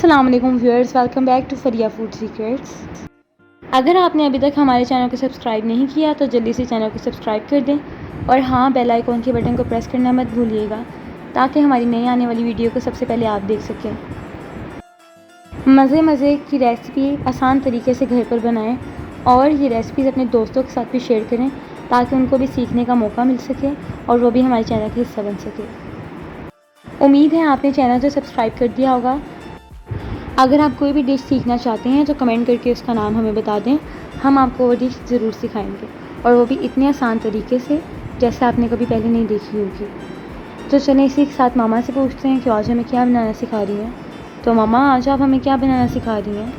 अस्सलाम वालेकुम viewers, welcome back to Fariya food secrets. अगर आपने अभी तक हमारे चैनल को सब्सक्राइब नहीं किया तो जल्दी से चैनल को सब्सक्राइब कर दें और हाँ, बेल आइकॉन के बटन को प्रेस करना मत भूलिएगा ताकि हमारी नई आने वाली वीडियो को सबसे पहले आप देख सकें। मज़े की रेसिपी आसान तरीके से घर पर बनाएं और ये रेसिपीज़ अपने दोस्तों के साथ भी शेयर करें ताकि उनको भी सीखने का मौका मिल सके और वो भी हमारे चैनल का हिस्सा बन सके। उम्मीद है आपने चैनल को सब्सक्राइब कर दिया होगा। अगर आप कोई भी डिश सीखना चाहते हैं तो कमेंट करके उसका नाम हमें बता दें, हम आपको वो डिश ज़रूर सिखाएंगे और वो भी इतने आसान तरीके से जैसे आपने कभी पहले नहीं देखी होगी। तो चलें इसी के साथ मामा से पूछते हैं कि आज हमें क्या बनाना सिखा रही हैं। तो मामा, आज आप हमें क्या बनाना सिखा रही हैं?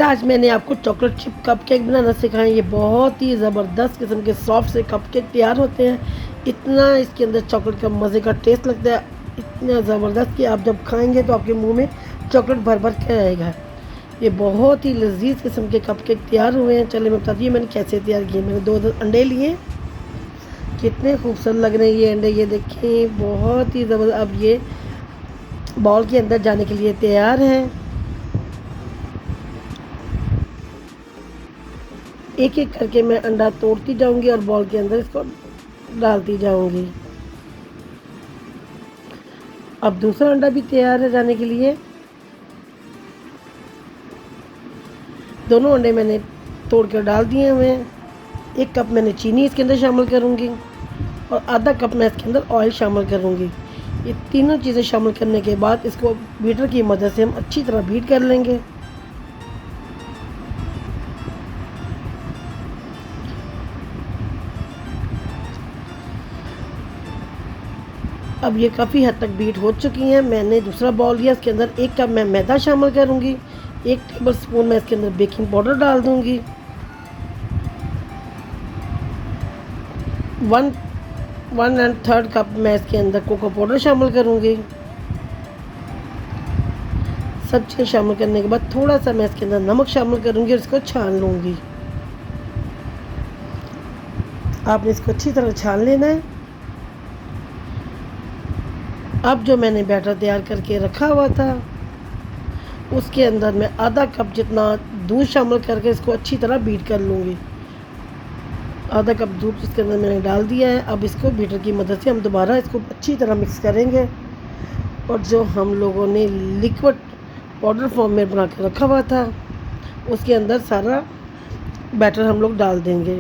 आज मैंने आपको चॉकलेट चिप कपकेक बनाना सिखाया। ये बहुत ही ज़बरदस्त किस्म के सॉफ्ट से कपकेक तैयार होते हैं। इतना इसके अंदर चॉकलेट का मज़े का टेस्ट लगता है, इतना ज़बरदस्त कि आप जब खाएंगे तो आपके मुंह में चॉकलेट भर भर के आएगा। ये बहुत ही लजीज किस्म के कपकेक तैयार हुए हैं। चलिए मैं बताती हूँ मैंने कैसे तैयार किए। मैंने 2 अंडे लिए, कितने खूबसूरत लग रहे हैं ये अंडे, ये देखें, बहुत ही ज़बरदस्त। अब ये बॉल के अंदर जाने के लिए तैयार हैं। एक एक करके मैं अंडा तोड़ती जाऊंगी और बॉल के अंदर इसको डालती जाऊंगी। अब दूसरा अंडा भी तैयार है जाने के लिए। दोनों अंडे मैंने तोड़ कर डाल दिए हुए हैं। 1 कप मैंने चीनी इसके अंदर शामिल करूंगी और आधा कप मैं इसके अंदर ऑयल शामिल करूंगी। ये तीनों चीज़ें शामिल करने के बाद इसको बीटर की मदद से हम अच्छी तरह बीट कर लेंगे। अब ये काफ़ी हद तक बीट हो चुकी हैं। मैंने दूसरा बाउल लिया, इसके अंदर 1 कप मैं मैदा शामिल करूंगी। 1 टेबल स्पून मैं इसके अंदर बेकिंग पाउडर डाल दूंगी। 1 1/3 कप मैं इसके अंदर कोको पाउडर शामिल करूंगी। सब चीज़ शामिल करने के बाद थोड़ा सा मैं इसके अंदर नमक शामिल करूंगी और इसको छान लूँगी। आपने इसको अच्छी तरह छान लेना है। अब जो मैंने बैटर तैयार करके रखा हुआ था उसके अंदर मैं आधा कप जितना दूध शामिल करके इसको अच्छी तरह बीट कर लूँगी। आधा कप दूध इसके अंदर मैंने डाल दिया है। अब इसको बीटर की मदद से हम दोबारा इसको अच्छी तरह मिक्स करेंगे और जो हम लोगों ने लिक्विड पाउडर फॉर्म में बना के रखा हुआ था उसके अंदर सारा बैटर हम लोग डाल देंगे।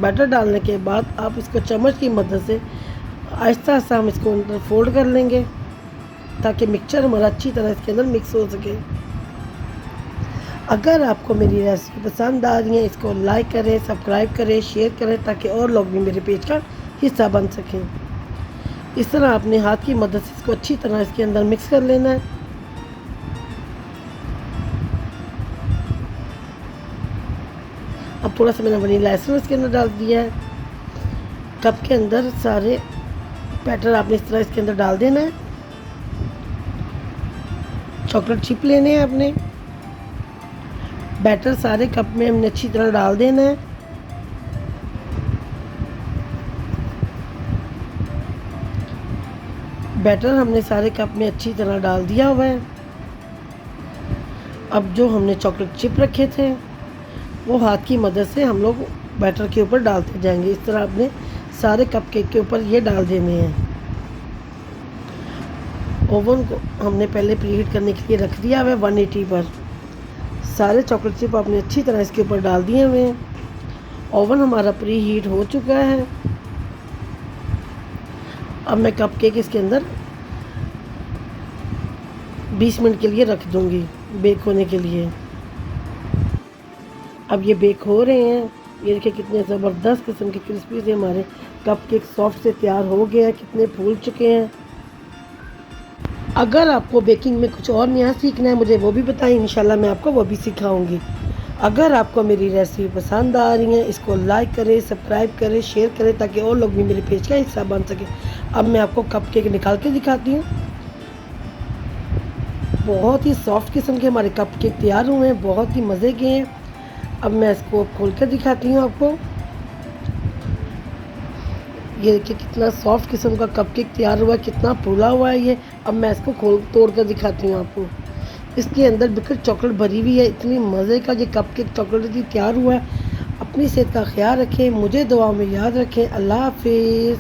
बैटर डालने के बाद आप इसको चम्मच की मदद से आहिस्ता आहिस्ता हम इसको अंदर फोल्ड कर लेंगे ताकि मिक्सचर हमारा अच्छी तरह इसके अंदर मिक्स हो सके। अगर आपको मेरी रेसिपी पसंद आ रही है, इसको लाइक करें, सब्सक्राइब करें, शेयर करें ताकि और लोग भी मेरे पेज का हिस्सा बन सकें। इस तरह अपने हाथ की मदद से इसको अच्छी तरह इसके अंदर मिक्स कर लेना है। अब थोड़ा सा मैंने वनीला एसेंस इसके अंदर डाल दिया है। कप के अंदर सारे बैटर आपने इस तरह इसके अंदर डाल देना है। चॉकलेट चिप लेने हैं आपने, बैटर सारे कप में हमने अच्छी तरह डाल देना है। बैटर हमने सारे कप में अच्छी तरह डाल दिया हुआ है। अब जो हमने चॉकलेट चिप रखे थे वो हाथ की मदद से हम लोग बैटर के ऊपर डालते जाएंगे। इस तरह आपने सारे कप केक के ऊपर ये डाल देने हैं। ओवन को हमने पहले प्रीहीट करने के लिए रख दिया हुआ है 180 पर। सारे चॉकलेट चिप आपने अच्छी तरह इसके ऊपर डाल दिए हुए हैं। ओवन हमारा प्री हीट हो चुका है। अब मैं कप केक इसके अंदर 20 मिनट के लिए रख दूंगी बेक होने के लिए। अब ये बेक हो रहे हैं। ये देखिए कितने ज़बरदस्त किस्म के क्रिस्पी से हमारे कप केक सॉफ्ट से तैयार हो गए हैं, कितने फूल चुके हैं। अगर आपको बेकिंग में कुछ और नया सीखना है मुझे वो भी बताएं, इंशाल्लाह मैं आपको वो भी सिखाऊंगी। अगर आपको मेरी रेसिपी पसंद आ रही है, इसको लाइक करें, सब्सक्राइब करें, शेयर करें ताकि और लोग भी मेरे पेज का हिस्सा बन सके। अब मैं आपको कप केक निकाल के दिखाती हूँ। बहुत ही सॉफ्ट किस्म के हमारे कप केक तैयार हुए हैं, बहुत ही मज़े के हैं। अब मैं इसको खोल कर दिखाती हूँ आपको। ये देखिए कितना सॉफ्ट किस्म का कपकेक तैयार हुआ है, कितना फूला हुआ है ये। अब मैं इसको तोड़ कर दिखाती हूँ आपको। इसके अंदर बिल्कुल चॉकलेट भरी हुई है। इतनी मज़े का ये कप केक चॉकलेट तैयार हुआ है। अपनी सेहत का ख्याल रखें, मुझे दुआ में याद रखें। अल्लाह हाफिज़।